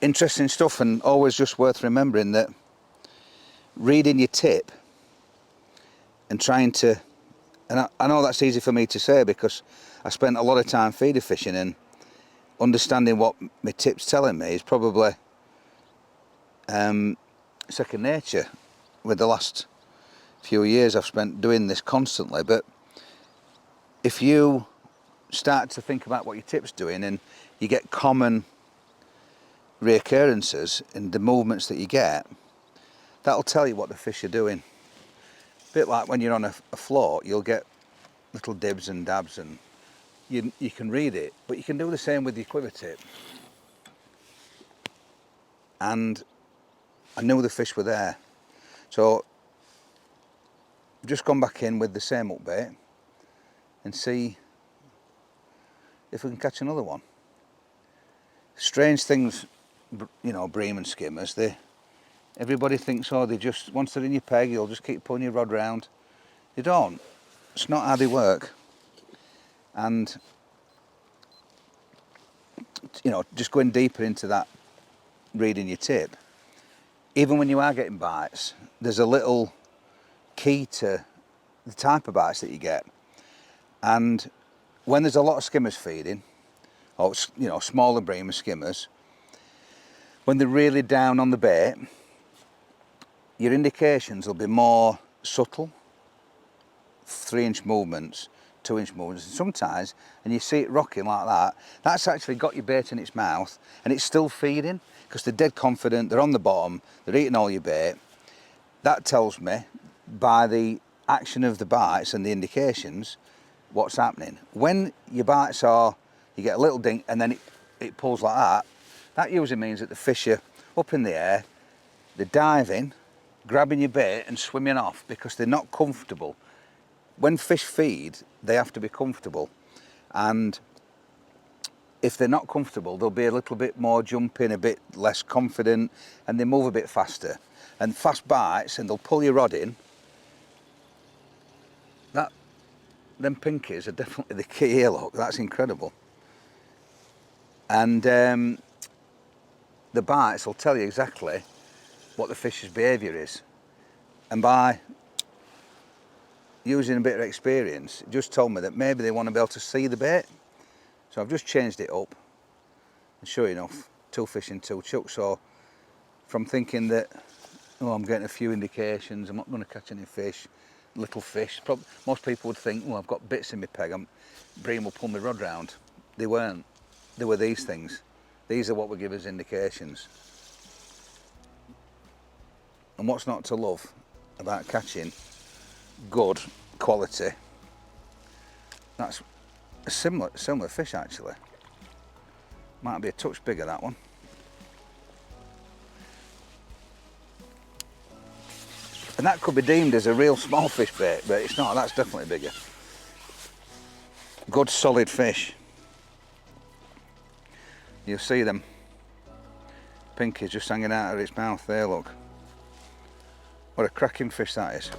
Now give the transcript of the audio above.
interesting stuff, and always just worth remembering that reading your tip and trying to, and I know that's easy for me to say because I spent a lot of time feeder fishing, and understanding what my tip's telling me is probably second nature. With the last few years I've spent doing this constantly, but if you start to think about what your tip's doing and you get common reoccurrences in the movements that you get, that'll tell you what the fish are doing. A bit like when you're on a float, you'll get little dibs and dabs, and you can read it, but you can do the same with your quiver tip. And I knew the fish were there, so I've just gone back in with the same upbait and see if we can catch another one. Strange things, you know, bream and skimmers, everybody thinks, oh, they just, once they're in your peg, you'll just keep pulling your rod round. They don't. It's not how they work. And, you know, just going deeper into that, reading your tip, even when you are getting bites, there's a little key to the type of bites that you get. And when there's a lot of skimmers feeding, or, you know, smaller bream and skimmers, when they're really down on the bait, your indications will be more subtle, 3-inch movements, 2-inch movements, and sometimes, and you see it rocking like that, that's actually got your bait in its mouth and it's still feeding, because they're dead confident, they're on the bottom, they're eating all your bait. That tells me, by the action of the bites and the indications, what's happening. When your bites are, you get a little ding and then it pulls like that, that usually means that the fish are up in the air, they're diving, grabbing your bait and swimming off because they're not comfortable. When fish feed, they have to be comfortable, and if they're not comfortable, they'll be a little bit more jumping, a bit less confident, and they move a bit faster. And fast bites, and they'll pull your rod in. Them pinkies are definitely the key here, look, that's incredible. And the bites will tell you exactly what the fish's behaviour is. And by using a bit of experience, it just told me that maybe they want to be able to see the bait. So I've just changed it up, and sure enough, 2 fish and 2 chucks. So from thinking that, oh, I'm getting a few indications, I'm not going to catch any fish, little fish. Most people would think, oh, I've got bits in my peg, bream will pull my rod round. They weren't. They were these things. These are what would give us indications. And what's not to love about catching good quality? That's a similar fish actually. Might be a touch bigger, that one. And that could be deemed as a real small fish bait, but it's not, that's definitely bigger. Good solid fish. You'll see them pinkies just hanging out of its mouth there, look. What a cracking fish that is.